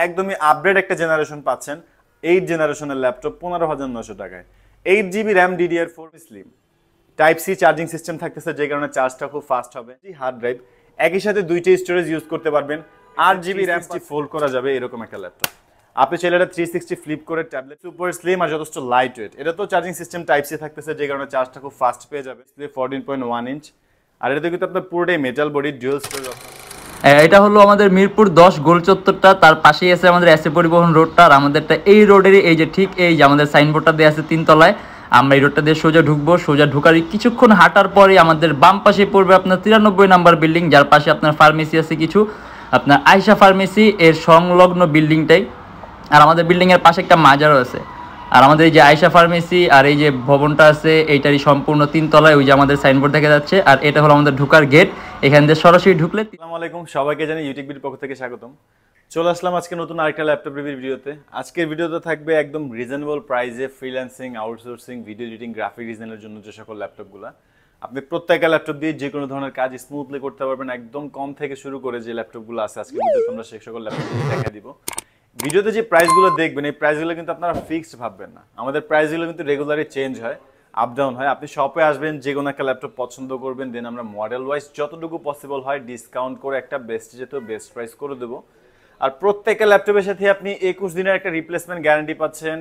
একদমই আপডেট একটা জেনারেশন পাচ্ছেন 8 জেনারেশনের ল্যাপটপ 15,900 টাকায়। 8GB RAM DDR4 slim, type C charging system থাকতেছে, যে কারণে চার্জটা খুব ফাস্ট হবে। হার্ড ড্রাইভ, একই সাথে দুইটা স্টোরেজ ইউজ করতে পারবেন। 8GB RAM ফোল্ড করা যাবে এরকম একটা ল্যাপটপ। আপনি চাইলে এটা 360 ফ্লিপ করে ট্যাবলেট, সুপার স্লিম আর যথেষ্ট লাইট ওয়েট। এটা তো চার্জিং সিস্টেম টাইপ সি থাকতেছে, যে কারণে চার্জটা খুব ফাস্ট পেয়ে যাবে। 14.1 ইঞ্চ, আর এটাতে কিন্তু আপনার পুরোটাই metal body, dual storage option. এটা হলো আমাদের মিরপুর 10 গোল চত্বরটা, তার পাশেই আছে আমাদের এসএ পরিবহন রোডটা। আর আমাদেরটা এই রোডেরই এই যে ঠিক এই যে আমাদের সাইনবোর্ডটা দেওয়া আছে 3 তলায়। আমরা এই রোডটা দিয়ে সোজা ঢুকবো, সোজা ঢুকার কিছুক্ষণ হাঁটার পরে আমাদের বাম পাশে পড়বে আপনার 93 নাম্বার বিল্ডিং, যার পাশে আপনার ফার্মেসি আছে কিছু, আপনার আয়শা ফার্মেসি এর সংলগ্ন বিল্ডিংটাই। আর আমাদের বিল্ডিংয়ের পাশে একটা মাজারও আছে। আর আমাদের এই যে আয়শা ফার্মেসি আর এই যে ভবনটা আছে এইটারই সম্পূর্ণ 3 তলায় ওই যে আমাদের সাইনবোর্ড দেখা যাচ্ছে। আর এটা হলো আমাদের ঢোকার গেট, এখান দিয়ে সরাসরি ঢুকলে। আসসালামু আলাইকুম, সবাইকে জানাই ইউটিউবের পক্ষ থেকে স্বাগতম। চলে আসলাম আজকে নতুন আরেকটা ল্যাপটপ রিভিউ ভিডিওতে। আজকের ভিডিওতে থাকবে একদম রিজনেবল প্রাইসে freelancing, outsourcing, video editing, graphic ডিজাইনের জন্য যে সকল ল্যাপটপগুলো আপনি প্রত্যেকটা ল্যাপটপ দিয়ে যে কোনো ধরনের কাজ স্মুথলি করতে পারবেন, একদম কম থেকে শুরু করে যে ল্যাপটপগুলো আছে আজকের ভিডিওতে আমরা সেই সকল ল্যাপটপ দেখা দিব। ভিডিওতে যে প্রাইসগুলো দেখবেন এই প্রাইসগুলো কিন্তু আপনারা ফিক্সড ভাববেন না, আমাদের প্রাইসগুলো কিন্তু রেগুলারলি চেঞ্জ হয়, আপ ডাউন হয়। আপনি শপে আসবেন, যে কোনো একটা ল্যাপটপ পছন্দ করবেন, দেন আমরা মডেল ওয়াইজ যতটুকু পসিবল হয় ডিসকাউন্ট করে একটা বেস্ট যেত বেস্ট প্রাইস করে দেবো। আর প্রত্যেকটা ল্যাপটপের সাথে আপনি 21 দিনের একটা রিপ্লেসমেন্ট গ্যারান্টি পাচ্ছেন।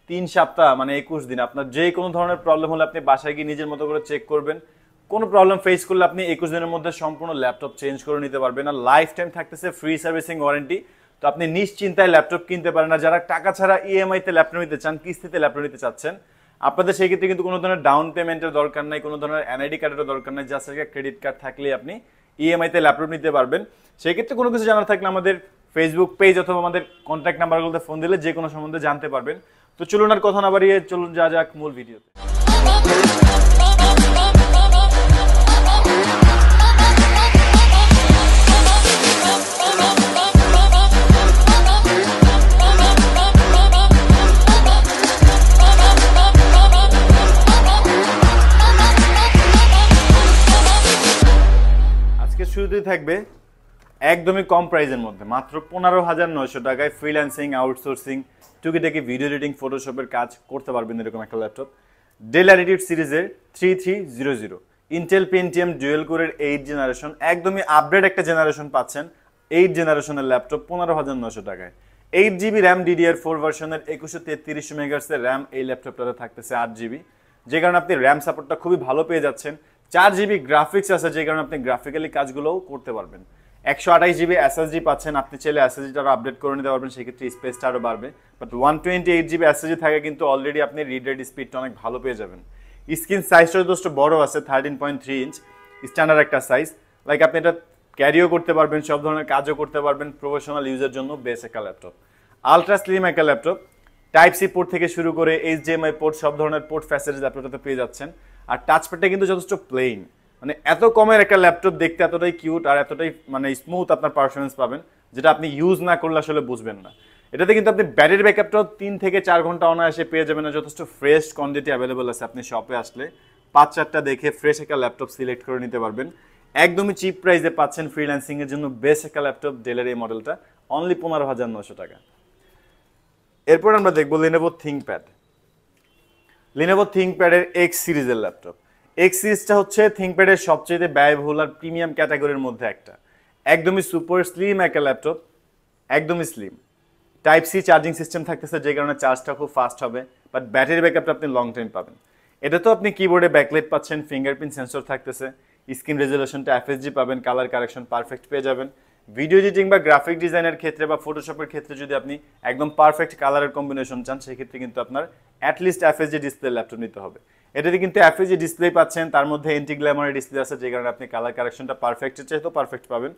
3 সপ্তাহ মানে 21 দিন, আপনার যে কোনো ধরনের প্রবলেম হলে আপনি বাসায় গিয়ে নিজের মতো করে চেক করবেন। কোনো প্রবলেম ফেস করলে আপনি 21 দিনের মধ্যে সম্পূর্ণ ল্যাপটপ চেঞ্জ করে নিতে পারবেন। আর লাইফ টাইম থাকতেছে ফ্রি সার্ভিসিং ওয়ারেন্টি। তো আপনি নিশ্চিন্তায় ল্যাপটপ কিনতে পারেন। না যারা টাকা ছাড়া ইএমআইতে ল্যাপটপ নিতে চান, কিস্তিতে ল্যাপটপ নিতে চাচ্ছেন, আপনাদের সেই ক্ষেত্রে কিন্তু কোনো ধরনের ডাউন পেমেন্টের দরকার নাই, কোনো ধরনের এনআইডি কার্ডেরও দরকার নাই, জাস্ট একটা ক্রেডিট কার্ড থাকলে আপনি ইএমআইতে ল্যাপটপ নিতে পারবেন। সেই ক্ষেত্রে কোনো কিছু জানার থাকলে আমাদের ফেসবুক পেজ অথবা আমাদের কন্ট্যাক্ট নাম্বারগুলোতে ফোন দিলে যে কোনো সম্বন্ধে জানতে পারবেন। তো চলুন আর কথা না বাড়িয়ে চলুন যা যাক মূল ভিডিওতে। শুরুতেই থাকবে একদমই কম প্রাইসের মধ্যে মাত্র 15,900 টাকায় ফ্রিল্যান্সিং, আউটসোর্সিং, টুকিটাকি ভিডিও এডিটিং, ফটোশপের কাজ করতে পারবেন এরকম একটা ল্যাপটপ। ডেল ল্যাটিটিউড সিরিজের 3300 ইন্টেল পেন্টিয়াম ডুয়েল কোরের 8 জেনারেশন, একদমই আপডেট একটা জেনারেশন পাচ্ছেন 8 জেনারেশনের ল্যাপটপ 15,900 টাকায়। 8GB RAM DDR4 ভার্সনের 2133 MHz র্যাম এই ল্যাপটপটাতে থাকতেছে 8GB, যে কারণে আপনি র্যাম সাপোর্টটা খুবই ভালো পেয়ে যাচ্ছেন। 4GB গ্রাফিক্স আছে, যে কারণে আপনি গ্রাফিক্যালি কাজগুলোও করতে পারবেন। 128GB SSD পাচ্ছেন, আপনি চাইলে SSDটা আরও আপডেট করে নিতে পারবেন, সেক্ষেত্রে স্পেসটা আরও বাড়বে। বাট 128GB SSD থাকে কিন্তু অলরেডি আপনি রিড রাইট স্পিডটা অনেক ভালো পেয়ে যাবেন। স্ক্রিন সাইজটা যথেষ্ট বড় আছে, 13.3 ইঞ্চ, স্ট্যান্ডার্ড একটা সাইজ। লাইক আপনি এটা ক্যারিও করতে পারবেন, সব ধরনের কাজও করতে পারবেন, প্রফেশনাল ইউজের জন্য বেস্ট একটা ল্যাপটপ। আলট্রা স্লিম একটা ল্যাপটপ, টাইপ সি পোর্ট থেকে শুরু করে HDMI পোর্ট, সব ধরনের পোর্ট ফ্যাসিলিটিস ল্যাপটপটাতে পেয়ে যাচ্ছেন। আর টাচপ্যাডটা কিন্তু যথেষ্ট প্লেন, মানে এত কমের একটা ল্যাপটপ দেখতে এতটাই কিউট আর এতটাই মানে স্মুথ আপনার পারফরমেন্স পাবেন, যেটা আপনি ইউজ না করলে আসলে বুঝবেন না। এটাতে কিন্তু আপনি ব্যাটারি ব্যাকআপটাও 3 থেকে 4 ঘন্টা অনায়াসে পেয়ে যাবেন। যথেষ্ট ফ্রেশ কোয়ান্টিটি অ্যাভেলেবল আছে, আপনি শপে আসলে 5-4টা দেখে ফ্রেশ একটা ল্যাপটপ সিলেক্ট করে নিতে পারবেন। একদমই চিপ প্রাইসে পাচ্ছেন ফ্রিল্যান্সিংয়ের জন্য বেস্ট একটা ল্যাপটপ ডেলের এই মডেলটা, অনলি 15,900 টাকা। এরপর আমরা দেখবো লিনোভো থিংকপ্যাড। লিনোভো থিংকপ্যাডের এক্স সিরিজের ল্যাপটপ। এক্স সিরিজটা হচ্ছে থিংকপ্যাডের সবচেয়ে ব্যয়বহুল আর প্রিমিয়াম ক্যাটাগরির মধ্যে একটা। একদমই সুপার স্লিম একটা ল্যাপটপ, একদমই slim. Type C charging system থাকতেছে, যে কারণে চার্জটা খুব ফাস্ট হবে, বাট ব্যাটারি ব্যাকআপটা আপনি লং টাইম পাবেন। এটা তো আপনি কিবোর্ডে ব্যাকলাইট পাচ্ছেন, ফিঙ্গারপ্রিন্ট সেন্সর থাকতেছে, স্ক্রিন রেজলিউশনটা FHD পাবেন, কালার কারেকশন পারফেক্ট পেয়ে যাবেন। ভিডিও এডিটিং বা গ্রাফিক ডিজাইনের ক্ষেত্রে বা ফটোশপের ক্ষেত্রে যদি আপনি একদম পারফেক্ট কালারের কম্বিনেশন চান, সেক্ষেত্রে কিন্তু আপনার অ্যাটলিস্ট FHD ডিসপ্লে ল্যাপটপ নিতে হবে। এটাতে কিন্তু FHD ডিসপ্লে পাচ্ছেন, তার মধ্যে এন্টি গ্ল্যামারের ডিসপ্লে আছে, যে কারণে আপনি কালার কারেকশনটা পারফেক্টের চাইতেও পারফেক্ট পাবেন।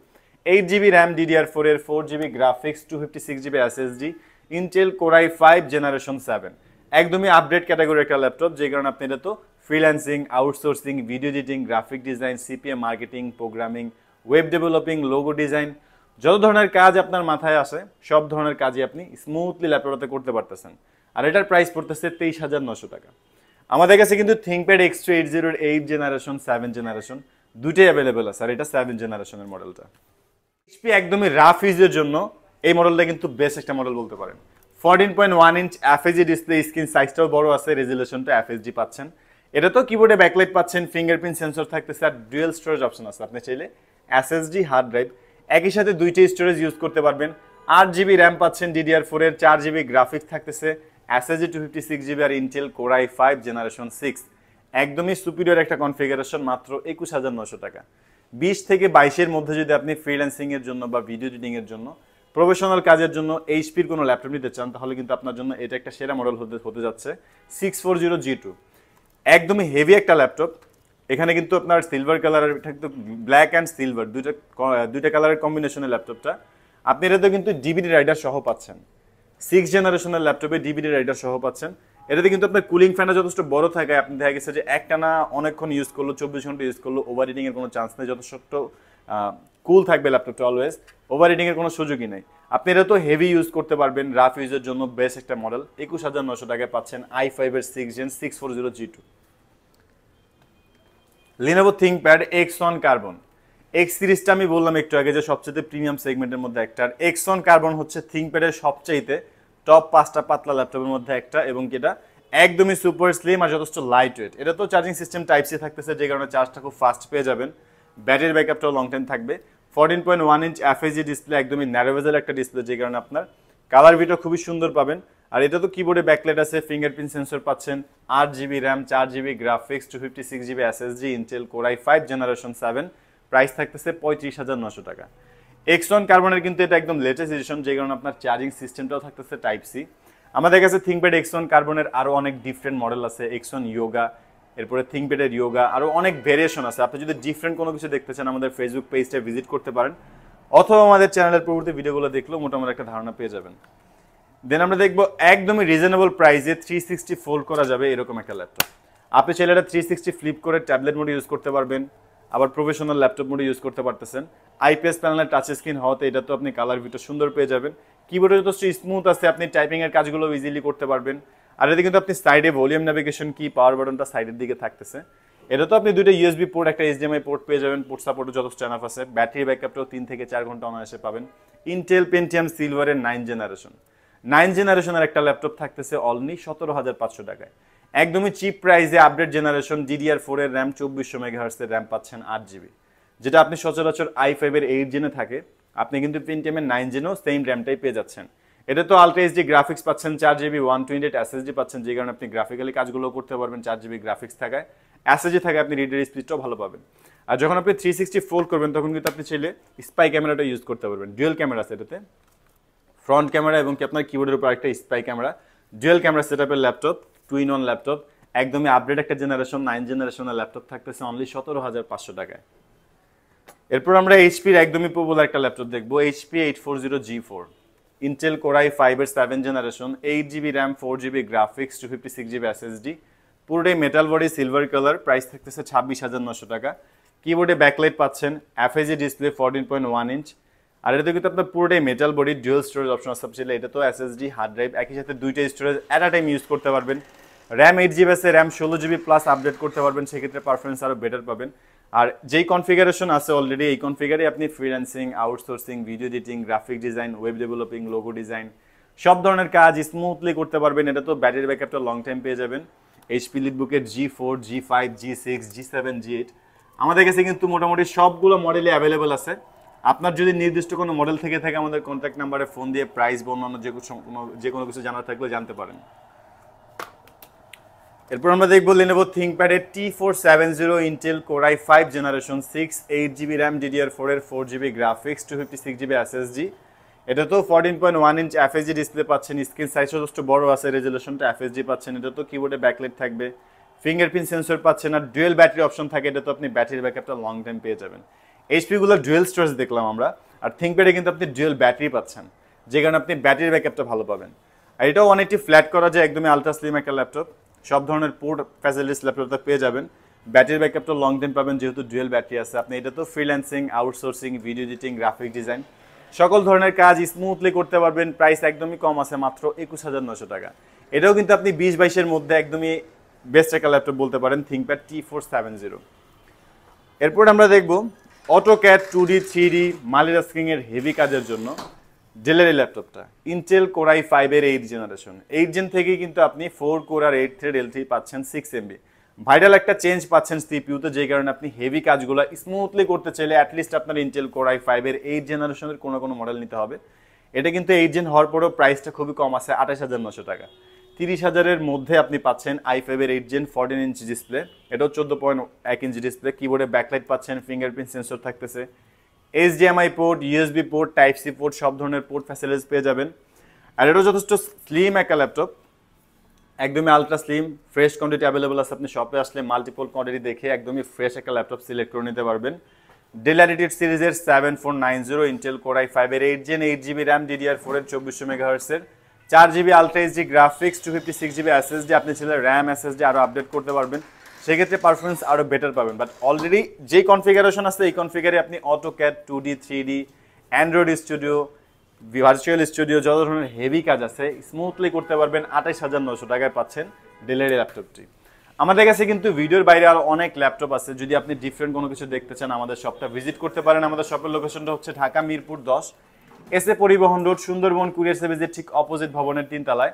8GB RAM DDR4 এর 4GB graphics, 256GB SSD, Intel Core i5 generation 7, একদমই আপডেট ক্যাটাগরির একটা ল্যাপটপ, যে কারণে আপনি এটা তো freelancing, outsourcing, video editing, graphic design, CPM marketing, programming, web developing, logo design, যত ধরনের কাজ আপনার মাথায় আসে সব ধরনের কাজই আপনি স্মুথলি ল্যাপটপটাতে করতে পারতেছেন। আর এটার প্রাইস পড়তেছে 23,900 টাকা। আমাদের কাছে কিন্তু থিংকপ্যাড X280 এর 8 জেনারেশন, 7 জেনারেশন দুটোই অ্যাভেলেবেল আছে, আর এটা 7 জেনারেশনের মডেলটা। HP একদমই রাফ ইউজের জন্য এই মডেলটা কিন্তু বেস্ট একটা মডেল বলতে পারেন। 14.1 ইঞ্চ এফএসডি ডিসপ্লে, স্ক্রিন সাইজটাও বড় আছে, রেজুলেশনটা এফএসডি পাচ্ছেন। এটা তো কিবোর্ডে ব্যাকলাইট পাচ্ছেন, ফিঙ্গারপ্রিন্ট সেন্সর থাকতেছে, আর ডুয়েল স্টোরেজ অপশন আছে। আপনি চাইলে এসএসডি হার্ড ড্রাইভ একই সাথে দুইটা স্টোরেজ ইউজ করতে পারবেন। 8GB র্যাম পাচ্ছেন DDR4 এর, 4GB গ্রাফিক্স থাকতেছে, এসএসডি 256GB আর ইন্টেল কোর i5 জেনারেশন 6। একদমই সুপিরিয়র একটা কনফিগারেশন, মাত্র 21,900 টাকা। 20 থেকে 22-এর মধ্যে যদি আপনি ফ্রিল্যান্সিং এর জন্য বা ভিডিও এডিটিং এর জন্য, প্রফেশনাল কাজের জন্য এইচপির কোনো ল্যাপটপ নিতে চান, তাহলে কিন্তু আপনার জন্য এটা একটা সেরা মডেল হতে যাচ্ছে 640G2। একদমই হেভি একটা ল্যাপটপ। এখানে কিন্তু আপনার সিলভার কালারের, ব্ল্যাক অ্যান্ড সিলভার দুইটা কালারের কম্বিনেশনের ল্যাপটপটা। আপনি এটাতে কিন্তু ডিভিডি রাইডার সহ পাচ্ছেন, 6 জেনারেশনের ল্যাপটপে ডিভিডি রাইডার সহ পাচ্ছেন। এটাতে কিন্তু আপনার কুলিং ফ্যানটা যথেষ্ট বড় থাকে, আপনি দেখা গেছে যে একটানা অনেকক্ষণ ইউজ করলো, 24 ঘন্টা ইউজ করলো, ওভার হিটিং এর কোনো চান্স নেই, যথেষ্ট কুল থাকবে ল্যাপটপটা অলওয়েজ, ওভার হিটিং এর কোনো সুযোগই নেই। আপনি এটা তো হেভি ইউজ করতে পারবেন, রাফ ইউজের জন্য বেস্ট একটা মডেল। 21,900 টাকায় পাচ্ছেন i5 এর 6 Gen 640G2। Lenovo ThinkPad X1 Carbon X সিরিজটা আমি বললাম একটু আগে যে সবচেয়ে প্রিমিয়াম সেগমেন্টের মধ্যে একটা। X1 Carbon হচ্ছে ThinkPad এর সবচেয়ে টপ 5টা পাতলা ল্যাপটপের মধ্যে একটা, এবং এটা একদমই সুপার স্লিম আর যথেষ্ট লাইট ওয়েট। এটা তো চার্জিং সিস্টেম টাইপ সি থাকতেছে, যে কারণে চার্জটা খুব ফাস্ট পেয়ে যাবেন। ব্যাটারি ব্যাকআপটাও লং টাইম থাকবে। 14.1 ইঞ্চ এফএসডি ডিসপ্লে, একদমই ন্যারো বেজেল একটা ডিসপ্লে, যে কারণে আপনার কালার ভিডিও খুবই সুন্দর পাবেন। আর এটা তো কিবোর্ডে ব্যাকলাইট আছে, ফিঙ্গারপ্রিন্ট সেন্সর পাচ্ছেন, 8GB RAM, 4GB graphics, 256GB SSD, Intel core i5 generation 7। Price থাকতেছে 35,900 টাকা। X1 কার্বনের কিন্তু এটা একদম লেটেস্ট এডিশন, যে কারণে আপনার চার্জিং সিস্টেমটাও থাকতেছে টাইপ সি। আমাদের কাছে ThinkPad X1 কার্বনের আরও অনেক ডিফারেন্ট মডেল আছে, X1 ইয়োগা, এরপরে ThinkPad এর ইয়োগা, আরও অনেক ভেরিয়েশন আছে। আপনি যদি ডিফারেন্ট কোনো কিছু দেখতে চান, আমাদের ফেসবুক পেজটা ভিজিট করতে পারেন, অথবা আমাদের চ্যানেলের পরবর্তী ভিডিওগুলো দেখলেও মোটামুটি একটা ধারণা পেয়ে যাবেন। দেন আমরা দেখবো একদমই রিজনেবল প্রাইসে 360 ফোল্ড করা যাবে এরকম একটা ল্যাপটপ। আপনি চাইলে এটা 360 ফ্লিপ করে ট্যাবলেট মোডে ইউজ করতে পারবেন, আবার প্রফেশনাল ল্যাপটপ মোডে ইউজ করতে পারতেছেন। আইপিএস প্যানেলের টাচ স্ক্রিন হওয়াতে এটা তো আপনি কালার ভিডিও সুন্দর পেয়ে যাবেন। কিবোর্ডে যথেষ্ট স্মুথ আছে, আপনি টাইপিং এর কাজগুলো ইজিলি করতে পারবেন। আর এতে কিন্তু আপনি সাইডে ভলিউম নেভিগেশন কি, পাওয়ার বাটনটা সাইডের দিকে থাকতেছে। এটা তো আপনি দুইটা ইউএসবি পোর্ট, একটা এইচডিএমআই পোর্ট পেয়ে যাবেন, পোর্ট সাপোর্টও যথেষ্ট এনাফ আছে। ব্যাটারি ব্যাকআপটাও 3 থেকে 4 ঘন্টা অনায়াসে পাবেন। ইন্টেল পেন্টিয়াম সিলভারের 9 জেনারেশনের একটা ল্যাপটপ থাকতেছে অনলি 17,500 টাকায়। একদমই চিপ প্রাইসে আপডেট জেনারেশন DDR4 এর র্যাম, 2400 মেগাহার্টজ এর র্যাম পাচ্ছেন, 8GB, যেটা আপনি সচরাচর i5 এর 8 জেনে থাকে, আপনি কিন্তু পেন্টিয়ামের 9 জেনেও সেম র্যামটাই পেয়ে যাচ্ছেন। এটা তো আলট্রা এইচডি গ্রাফিক্স পাচ্ছেন, 4GB 128 এসএসডি পাচ্ছেন, যে কারণে আপনি গ্রাফিক্যালি কাজগুলো করতে পারবেন। 4GB গ্রাফিক্স থাকায় এসএসডি থাকে, আপনি রিডার স্পিডটাও ভালো পাবেন। আর যখন আপনি 360 ফোল্ড করবেন, তখন কিন্তু আপনি চাইলে স্পাই ক্যামেরাটা ইউজ করতে পারবেন। ডুয়েল ক্যামেরা আছে এটাতে, ফ্রন্ট ক্যামেরা এবং কি আপনার কিবোর্ডের উপর একটা স্পাই ক্যামেরা। ডুয়েল ক্যামেরা সেটআপের ল্যাপটপ, টুইন অন ল্যাপটপ, একদমই আপডেট একটা জেনারেশন 9 জেনারেশনের ল্যাপটপ থাকতেছে অনলি 17,500 টাকায়। এরপর আমরা এইচপির একদমই পপুলার একটা ল্যাপটপ দেখবো, HP 840G4, Intel core i5 এর 7 generation, 8GB RAM, 4GB graphics, 256GB SSD, পুরোটাই metal body, silver colour. Price থাকতেছে 26,900 টাকা। কিবোর্ডে ব্যাকলাইট পাচ্ছেন, এফএসডি ডিসপ্লে 14.1 ইঞ্চ, আর এটা কিন্তু আপনার পুরোটাই metal body, dual storage option আছে। ছিল এটা তো এসএসডি হার্ড ড্রাইভ, একই সাথে দুইটা স্টোরেজ এট আ টাইম ইউজ করতে পারবেন। র্যাম 8GB আছে, র্যাম 16GB প্লাস আপডেট করতে পারবেন, সেক্ষেত্রে পারফরমেন্স আরও বেটার পাবেন। আর যেই কনফিগারেশন আছে অলরেডি, এই কনফিগারে আপনি freelancing, outsourcing, video editing, graphic design, web developing, logo design সব ধরনের কাজ স্মুথলি করতে পারবেন। এটা তো ব্যাটারি ব্যাকআপটা লং টাইম পেয়ে যাবেন। HP লিটবুকের G4, G5, G6, G7, G8 আমাদের কাছে কিন্তু মোটামুটি সবগুলো মডেলই অ্যাভেলেবল আছে। আপনার যদি নির্দিষ্ট কোনো মডেল থেকে থাকে, আমাদের কন্ট্যাক্ট নাম্বারে ফোন দিয়ে প্রাইস বা অন্যান্য যে কোনো কিছু জানার থাকলে জানতে পারেন। এরপর আমরা দেখবো Lenovo ThinkPad এর T470 Intel core i5 generation 6, 8GB RAM, DDR4 এর 4GB গ্রাফিক্স, 256GB এসএসডি। এটা তো 14.1 ইঞ্চ এফএসডি ডিসপ্লে পাচ্ছেন, স্ক্রিন সাইজ যথেষ্ট বড় আছে, রেজুলেশনটা এফএসডি পাচ্ছেন। এটা তো কিবোর্ডে ব্যাকলাইট থাকবে, ফিঙ্গারপ্রিন্ট সেন্সর পাচ্ছেন, আর ডুয়েল ব্যাটারি অপশন থাকে। এটা তো আপনি ব্যাটারি ব্যাকআপটা লং টাইম পেয়ে যাবেন। এইচপি গুলো ডুয়েল স্টোরেজ দেখলাম আমরা, আর ThinkPad-এ কিন্তু আপনি ডুয়েল ব্যাটারি পাচ্ছেন, যে কারণে আপনি ব্যাটারি ব্যাকআপটা ভালো পাবেন। আর এটাও অনেকটি ফ্ল্যাট করা যায়, একদমই আলট্রা স্লিম একটা ল্যাপটপ। সব ধরনের পোর্ট ফ্যাসিলিটিস ল্যাপটপটা পেয়ে যাবেন। ব্যাটারি ব্যাকআপটা লং টাইম পাবেন, যেহেতু ডুয়েল ব্যাটারি আছে। আপনি এটা তো freelancing, outsourcing, video editing, graphic design সকল ধরনের কাজ স্মুথলি করতে পারবেন। প্রাইস একদমই কম আছে, মাত্র 21,900 টাকা। এটাও কিন্তু আপনি 20-22-এর মধ্যে একদমই বেস্ট একটা ল্যাপটপ বলতে পারেন, ThinkPad T470। এরপর আমরা দেখব অটোক্যাড 2D 3D মাল্টিটাস্কিং এর হেভি কাজের জন্য ডেলের এই ল্যাপটপটা ইন্টেল কোর i5 এর 8 জেনারেশন, 8 জেন থেকেই কিন্তু আপনি 4 কোর আর 8 থ্রেড L3 পাচ্ছেন 6 MB। ভাইরাল একটা চেঞ্জ পাচ্ছেন সিপিইউতে, যে কারণে আপনি হেভি কাজগুলো স্মুথলি করতে চাইলে অ্যাটলিস্ট আপনার ইন্টেল কোর i5 এর 8 জেনারেশনের কোনো মডেল নিতে হবে। এটা কিন্তু 8 জেন হওয়ার পরেও প্রাইসটা খুবই কম আছে, 28,900 টাকা। 30,000-এর মধ্যে আপনি পাচ্ছেন i5 এর 8 জেন 14 ইঞ্চি ডিসপ্লে, এটাও 14.1 ইঞ্চি ডিসপ্লে, কিবোর্ডে ব্যাকলাইট পাচ্ছেন, ফিঙ্গারপ্রিন্ট সেন্সর থাকতেছে, HDMI port, USB port, type C port, সব ধরনের পোর্ট ফ্যাসিলিটিস পেয়ে যাবেন। আর এটাও যথেষ্ট স্লিম একটা ল্যাপটপ, একদমই ultra slim, fresh quantity available আছে। আপনি শপে আসলে মাল্টিপল কোয়ান্টিটি দেখে একদমই ফ্রেশ একটা ল্যাপটপ সিলেক্ট করে নিতে পারবেন। ডেল ল্যাটিটিউড সিরিজের 7490 ইন্টেল কোর i5 এর 8 জেন 8GB র্যাম, DDR4 এর 2400 মেগাহার্টজের, 4GB ultra HD graphics, 256GB SSD, আপনি চাইলে র্যাম SSD আরও আপডেট করতে পারবেন, সেক্ষেত্রে পারফরমেন্স আরও বেটার পাবেন। বাট অলরেডি যে কনফিগারেশন আছে এই কনফিগারে আপনি AutoCAD, 2D 3D, Android studio, virtual studio, যত ধরনের হেভি কাজ আছে স্মুথলি করতে পারবেন। 28,900 টাকায় পাচ্ছেন ডেলের ল্যাপটপটি। আমাদের কাছে কিন্তু ভিডিওর বাইরে আরও অনেক ল্যাপটপ আছে, যদি আপনি ডিফারেন্ট কোনো কিছু দেখতে চান আমাদের শপটা ভিজিট করতে পারেন। আমাদের শপের লোকেশনটা হচ্ছে ঢাকা মিরপুর 10, এসএ পরিবহন রোড, সুন্দরবন কুরিয়ার সার্ভিসের ঠিক অপোজিট ভবনের 3 তলায়।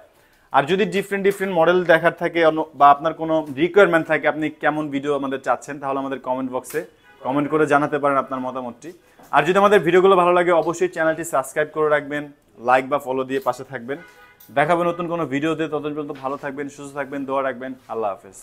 আর যদি ডিফারেন্ট মডেল দেখার থাকে বা আপনার কোনো রিকোয়ারমেন্ট থাকে, আপনি কেমন ভিডিও আমাদের চাচ্ছেন, তাহলে আমাদের কমেন্ট বক্সে কমেন্ট করে জানাতে পারেন আপনার মতামতটি। আর যদি আমাদের ভিডিওগুলো ভালো লাগে অবশ্যই চ্যানেলটি সাবস্ক্রাইব করে রাখবেন, লাইক বা ফলো দিয়ে পাশে থাকবেন। দেখাবেন নতুন কোনো ভিডিওতে, ততদিন পর্যন্ত ভালো থাকবেন, সুস্থ থাকবেন, দোয়া রাখবেন। আল্লাহ হাফেজ।